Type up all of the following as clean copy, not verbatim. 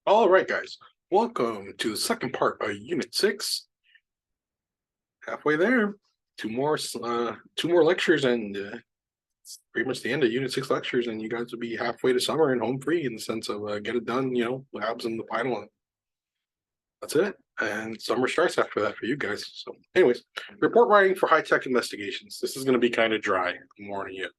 All right, guys. Welcome to the second part of Unit 6. Halfway there. Two more lectures, and it's pretty much the end of Unit 6 lectures, and you guys will be halfway to summer and home free in the sense of get it done, labs and the final. And that's it. And summer starts after that for you guys. So, anyways, report writing for high-tech investigations. This is going to be kind of dry. I'm warning you.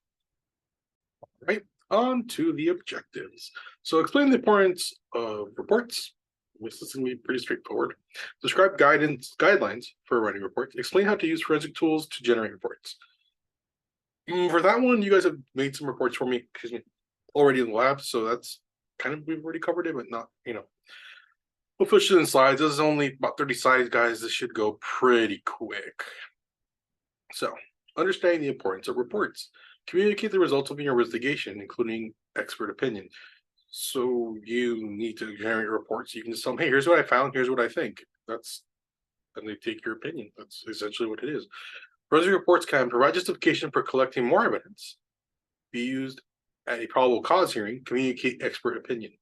Right, on to the objectives. So explain the importance of reports. This is going to be pretty straightforward. Describe guidelines for writing reports. Explain how to use forensic tools to generate reports. For that one, you guys have made some reports for me, already in the lab, so that's kind of, we've already covered it, but not, we'll push it in slides. This is only about 30 slides, guys. This should go pretty quick. So, understanding the importance of reports. Communicate the results of your investigation, including expert opinion. So you need to generate reports. You can just tell them, hey, here's what I found, here's what I think. And they take your opinion. That's essentially what it is. Forensic reports can provide justification for collecting more evidence, be used at a probable cause hearing, communicate expert opinion.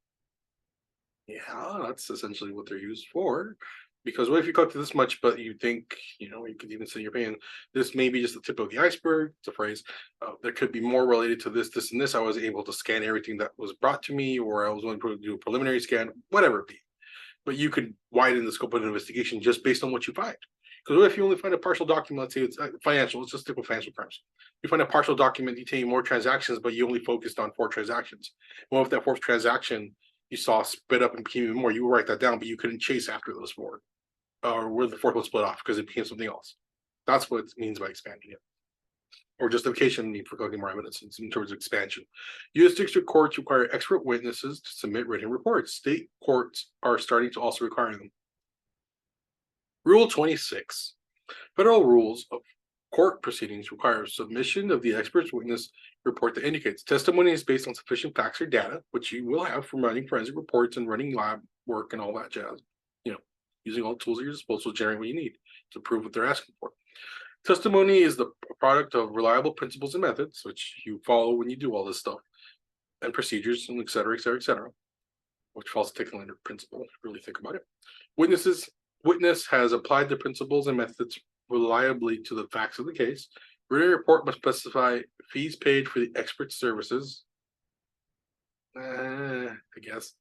Yeah, that's essentially what they're used for. Because what if you collect this much, but you think, you could even say your opinion, this may be just the tip of the iceberg, it's a phrase. There could be more related to this, this, and this. I was able to scan everything that was brought to me, or I was willing to do a preliminary scan, whatever it be. But you could widen the scope of an investigation just based on what you find. Because what if you only find a partial document, let's say it's financial, let's just stick with financial crimes. You find a partial document detailing more transactions, but you only focused on 4 transactions. Well, if that 4th transaction you saw split up and became even more, you would write that down, but you couldn't chase after those 4. Or where the 4th was split off because it became something else. That's what it means by expanding it. Or justification need for collecting more evidence in terms of expansion. U.S. district courts require expert witnesses to submit written reports. State courts are starting to also require them. Rule 26. Federal rules of court proceedings require submission of the expert's witness report that indicates testimony is based on sufficient facts or data, which you will have from running forensic reports and running lab work and all that jazz. Using all tools at your disposal to generate what you need to prove what they're asking for. Testimony is the product of reliable principles and methods, which you follow when you do all this stuff, and procedures, and et cetera, et cetera, et cetera, which falls technically under principle, if you really think about it. Witness has applied the principles and methods reliably to the facts of the case. Written report must specify fees paid for the expert services. I guess.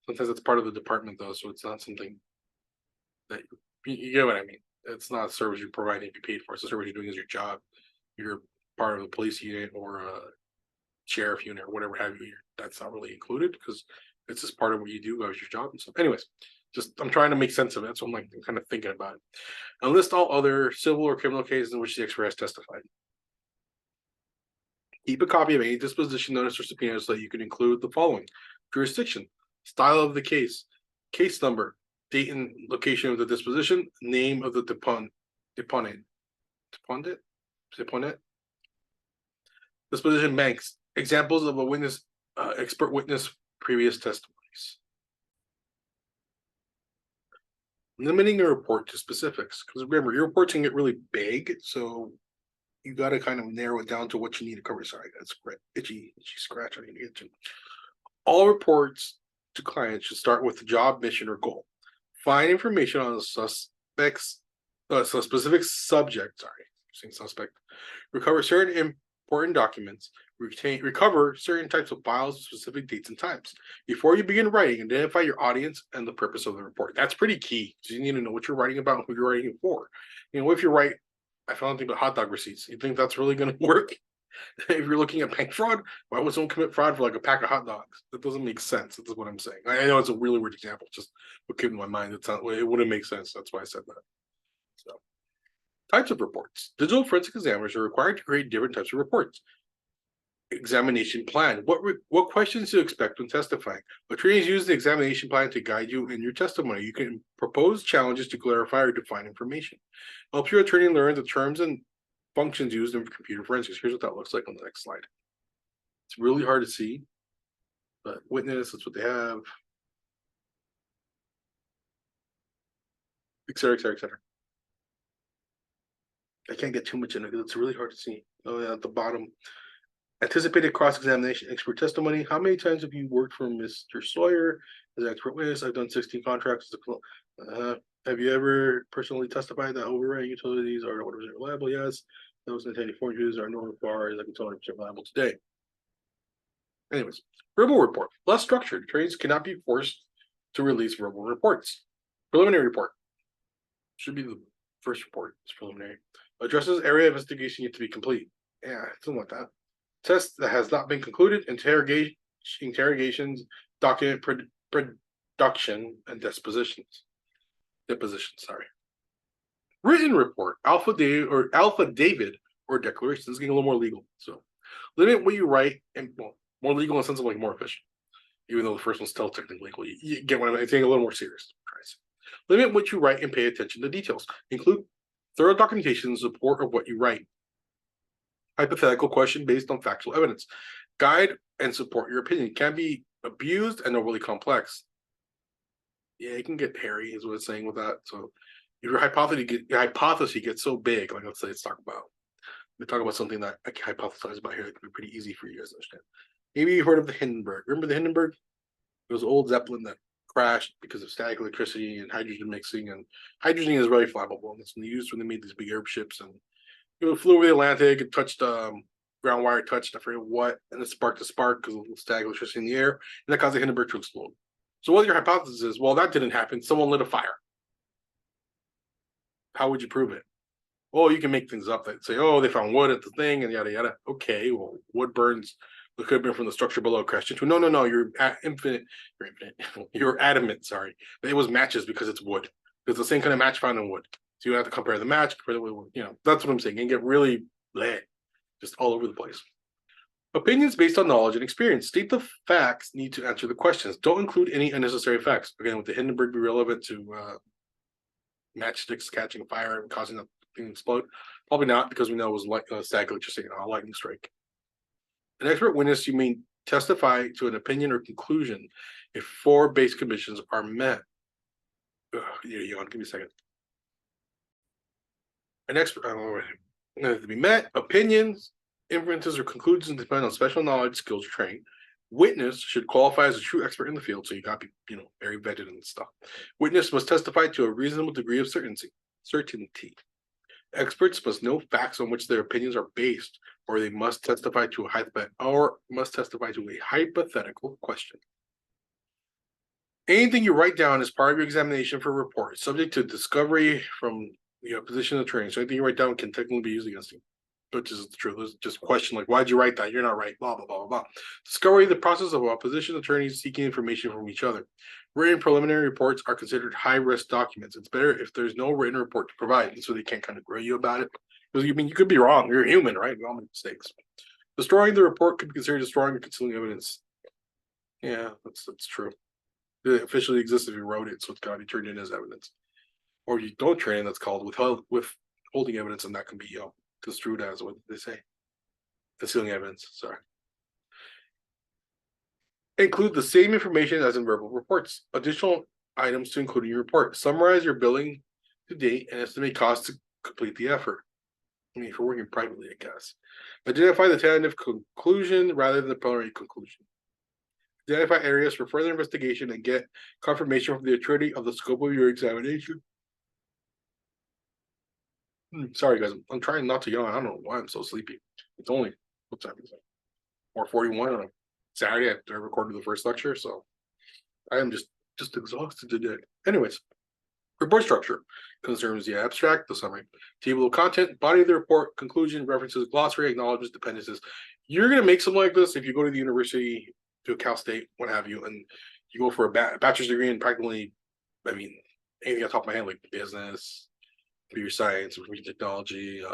Sometimes it's part of the department, though, so it's not something that you get what I mean. It's not a service you're providing to be paid for. It's a service you're doing as your job. You're part of a police unit or a sheriff unit or whatever have you. That's not really included because it's just part of what you do as your job and stuff. Anyways, I'm trying to make sense of it. So I'm kind of thinking about it. And list all other civil or criminal cases in which the expert has testified. Keep a copy of any disposition notice or subpoena so that you can include the following: jurisdiction, style of the case, case number, date and location of the disposition, name of the deponent, disposition banks, examples of a witness, expert witness, previous testimonies. Limiting a report to specifics, because remember, your reports can get really big, so you got to kind of narrow it down to what you need to cover. Sorry, that's itchy scratch on your itchy. All reports to clients should start with the job, mission, or goal. Find information on the specific subject. Suspect. Recover certain important documents. Recover certain types of files with specific dates and times. Before you begin writing, identify your audience and the purpose of the report. That's pretty key. You need to know what you're writing about and who you're writing it for. If you write, I found something about hot dog receipts, you think that's really going to work? If you're looking at bank fraud, why would someone commit fraud for like a pack of hot dogs? That doesn't make sense. That's what I'm saying. I know it's a really weird example, just what came to my mind. It wouldn't make sense. That's why I said that. So, types of reports. Digital forensic examiners are required to create different types of reports. Examination plan. What questions to expect when testifying? Attorneys use the examination plan to guide you in your testimony. You can propose challenges to clarify or define information. Help your attorney learn the terms and functions used in computer forensics. Here's what that looks like on the next slide. It's really hard to see, but witness, that's what they have, et cetera, et cetera, et cetera. I can't get too much in it because it's really hard to see. Oh yeah, at the bottom. Anticipated cross-examination, expert testimony. How many times have you worked for Mr. Sawyer As an expert witness, I've done 16 contracts. Have you ever personally testified that overriding utilities are 100% reliable? Yes. Those intended forges are no far as I can tell 100% reliable today. Anyways, verbal report. Less structured. Trades cannot be forced to release verbal reports. Preliminary report. Should be the first report. It's preliminary. Addresses area of investigation yet to be complete. Yeah, something like that. Test that has not been concluded. Interrogations, document production, and depositions. Sorry. Written report. Alpha David or declaration. This is getting a little more legal. So limit what you write and more legal in the sense of like more efficient. Even though the first one's still technically legal. You get what I'm saying, a little more serious. Limit what you write and pay attention to details. Include thorough documentation in support of what you write. Hypothetical question based on factual evidence. Guide and support your opinion. Can be abused and overly complex. Yeah, it can get hairy, is what it's saying with that. So if your hypothesis gets so big, like let's say we talk about something that I can hypothesize about here that can be pretty easy for you guys to understand. Maybe you've heard of the Hindenburg. Remember the Hindenburg? It was an old Zeppelin that crashed because of static electricity and hydrogen mixing. And hydrogen is very flammable. And it's used when they made these big airships. And it flew over the Atlantic. It touched ground wire, touched I forget what, and it sparked a spark because of static electricity in the air, and that caused the Hindenburg to explode. So what your hypothesis is, well, that didn't happen. Someone lit a fire. How would you prove it? Well, you can make things up that say, oh, they found wood at the thing and yada yada. Okay, well, wood burns. It could have been from the structure below crashed into. No. You're you're adamant. Sorry, it was matches because it's wood. It's the same kind of match found in wood. So you have to compare the match. That's what I'm saying. And get really just all over the place. Opinions based on knowledge and experience. State the facts. Need to answer the questions. Don't include any unnecessary facts. Again, would the Hindenburg be relevant to matchsticks catching fire and causing the thing to explode? Probably not, because we know it was like static electricity, a lightning strike. An expert witness, you may testify to an opinion or conclusion if 4 base conditions are met. Give me a second. An expert to be met. Opinions, inferences, or conclusions depend on special knowledge, skills, or training. Witness should qualify as a true expert in the field, so you got to be, very vetted and stuff. Witness must testify to a reasonable degree of certainty. Experts must know facts on which their opinions are based, or they must testify to a hypothetical question. Anything you write down as part of your examination for a report, subject to discovery from position of training. So anything you write down can technically be used against you, which is the truth. There's just a question like, why'd you write that? You're not right. Blah blah blah blah. Discovery: the process of opposition attorneys seeking information from each other. Written preliminary reports are considered high-risk documents. It's better if there's no written report to provide, so they can't kind of grill you about it. Because you could be wrong. You're human, right? We all make mistakes. Destroying the report could be considered destroying or concealing evidence. Yeah, that's true. It officially exists if you wrote it, so it's got to be turned in as evidence. Or you don't turn in, that's called withholding evidence, and that can be construed as, what they say, concealing evidence. Sorry. Include the same information as in verbal reports. Additional items to include in your report. Summarize your billing to date and estimate costs to complete the effort. I mean, if you're working privately, I guess. Identify the tentative conclusion rather than the preliminary conclusion. Identify areas for further investigation and get confirmation from the attorney of the scope of your examination. Sorry, guys. I'm trying not to yawn. I don't know why I'm so sleepy. It's only, what time is it? 4:41 on a Saturday after I recorded the first lecture, so I am just exhausted today. Anyways, report structure concerns the abstract, the summary, table of content, body of the report, conclusion, references, glossary, acknowledgements, dependencies. You're going to make something like this if you go to the university, to Cal State, what have you, and you go for a bachelor's degree in practically, anything off the top of my head, like business, computer science, information technology.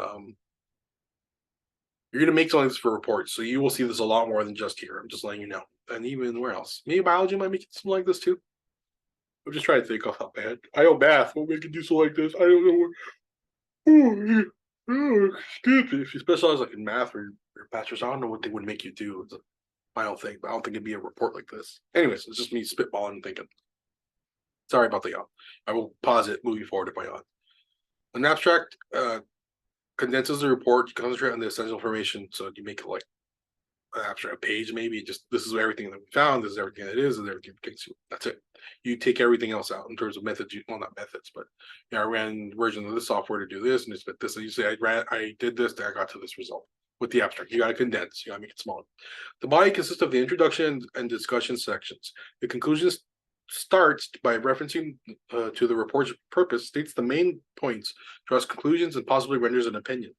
You're going to make something like this for reports, so you will see this a lot more than just here. I'm just letting you know. And even where else? Maybe biology might make something like this too. I'm just trying to think of how bad. I know math will make it do something like this. I don't know. Excuse me. If you specialize like in math or your bachelor's, I don't know what they would make you do. It's a final thing, but I don't think it'd be a report like this. Anyways, it's just me spitballing and thinking. Sorry about the yawn. I will pause it moving forward if I yawn. An abstract condenses the report, you concentrate on the essential information, so you make it like abstract page, maybe just this is everything that we found, this is everything that is, and everything. That's it. You take everything else out in terms of methods. Well, not methods, but I ran versions of this software to do this, and it's this. And you say I did this, I got to this result with the abstract. You got to condense. You got to make it smaller. The body consists of the introduction and discussion sections. The conclusion starts by referencing to the report's purpose, states the main points, draws conclusions, and possibly renders an opinion.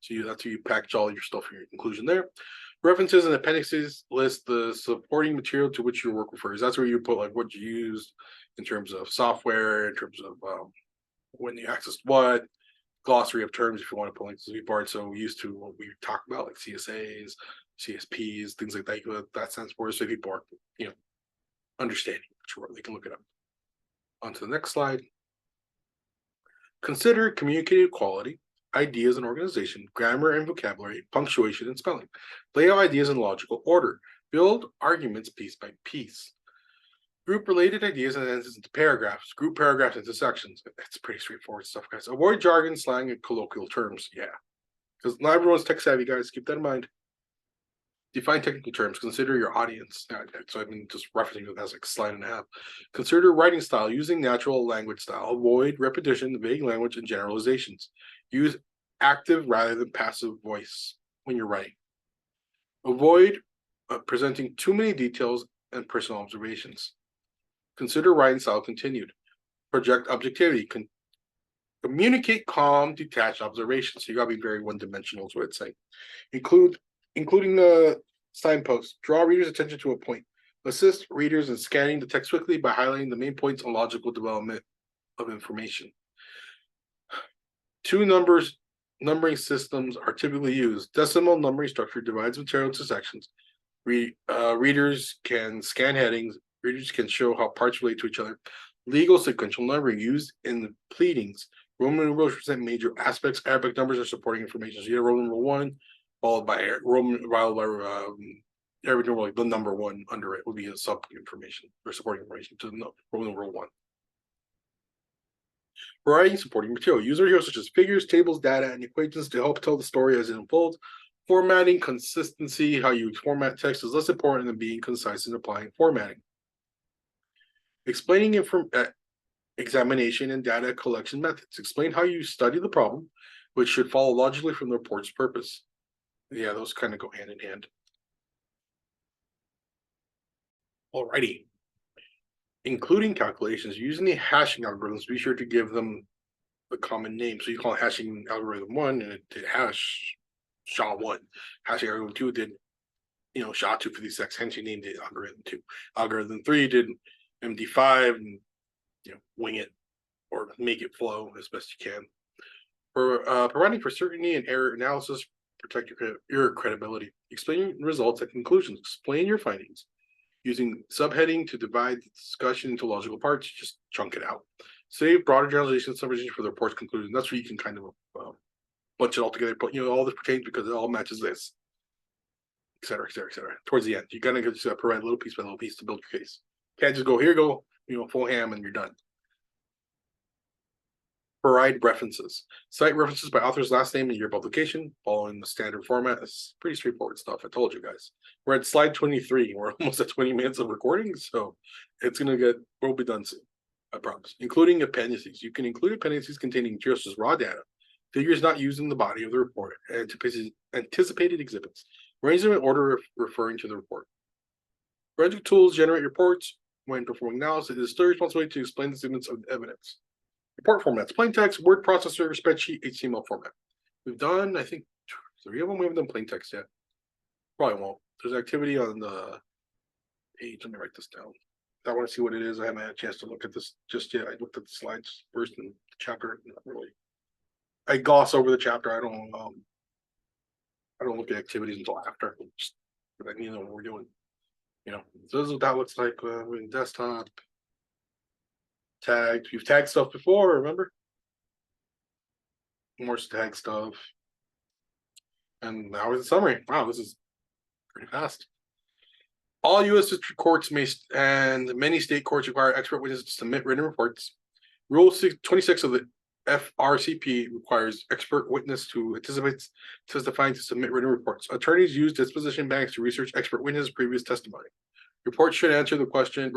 So that's how you package all your stuff in your conclusion there. References and appendices list the supporting material to which your work refers. That's where you put like what you used in terms of software, in terms of when you accessed what, glossary of terms if you want to put links to part. So used to what we talk about like CSAs, CSPs, things like that. That stands for. So people are understanding which word, they can look it up. On to the next slide. Consider communicative quality, ideas and organization, grammar and vocabulary, punctuation and spelling. Lay out ideas in logical order. Build arguments piece by piece. Group related ideas and sentences into paragraphs. Group paragraphs into sections. That's pretty straightforward stuff, guys. Avoid jargon, slang, and colloquial terms. Yeah. Because not everyone's tech savvy, guys. Keep that in mind. Define technical terms. Consider your audience. So I've been just referencing it as like a slide and a half. Consider writing style, using natural language style. Avoid repetition, vague language, and generalizations. Use active rather than passive voice when you're writing. Avoid presenting too many details and personal observations. Consider writing style continued. Project objectivity. Communicate calm, detached observations. So you gotta be very one-dimensional is what it's saying. Including the signposts. Draw readers' attention to a point. Assist readers in scanning the text quickly by highlighting the main points on logical development of information. Two numbering systems are typically used. Decimal numbering structure divides material into sections. Readers can scan headings. Readers can show how parts relate to each other. Legal sequential numbering used in the pleadings. Roman numerals represent major aspects. Arabic numbers are supporting information. So you have Roman numeral 1, followed by Arabic numeral, like the number 1 under it would be a sub information or supporting information to the Roman numeral 1. Writing supporting material. Use material such as figures, tables, data, and equations to help tell the story as it unfolds. Formatting, consistency, how you format text is less important than being concise in applying formatting. Explaining examination and data collection methods. Explain how you study the problem, which should follow logically from the report's purpose. Yeah, those kind of go hand in hand. Alrighty. Including calculations, using the hashing algorithms, be sure to give them the common name. So you call it hashing algorithm 1 and it did hash SHA-1. Hashing algorithm 2 did, SHA-256, hence you named it algorithm 2. Algorithm 3 did MD5 and wing it or make it flow as best you can. For providing for certainty and error analysis, protect your credibility. Explain results and conclusions. Explain your findings. Using subheading to divide the discussion into logical parts, just chunk it out. Save broader generalization summarization for the report's conclusion. That's where you can kind of bunch it all together, but all this pertains because it all matches this, et cetera, et cetera, et cetera. Towards the end, you gotta just provide little piece by little piece to build your case. Can't just go, here you go, full ham and you're done. Provide references. Cite references by author's last name and year publication, following the standard format. It's pretty straightforward stuff. I told you guys. We're at slide 23. We're almost at 20 minutes of recording, so we'll be done soon. I promise. Including appendices. You can include appendices containing just as raw data, figures not used in the body of the report, and anticipated exhibits. Arrange them in order referring to the report. Forensic tools generate reports. When performing analysis, it is their responsibility to explain the segments of evidence. Report formats: plain text, word processor, spreadsheet, HTML format. We've done, I think, 3 of them. We haven't done plain text yet. Probably won't. There's activity on the page. Let me write this down. I want to see what it is. I haven't had a chance to look at this just yet. I looked at the slides first and the chapter. Not really. I gloss over the chapter. I don't look at activities until after. Just I need to know what we're doing. So this is what that looks like in desktop. Tagged. You've tagged stuff before, remember? More tag stuff. And now is the summary. Wow, this is pretty fast. All U.S. district courts and many state courts require expert witnesses to submit written reports. Rule 26 of the FRCP requires expert witness to anticipate testifying to submit written reports. Attorneys use disposition banks to research expert witness previous testimony. Reports should answer the question.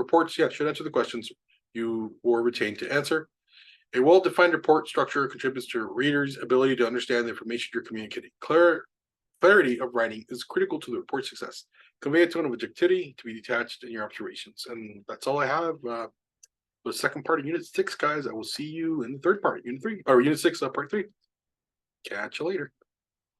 Should answer the questions you were retained to answer. A well-defined report structure contributes to readers' ability to understand the information you're communicating. Clarity of writing is critical to the report success. Convey a tone of objectivity to be detached in your observations. And that's all I have. The second part of Unit 6, guys. I will see you in the third part, Unit 3, or Unit 6, Part 3. Catch you later.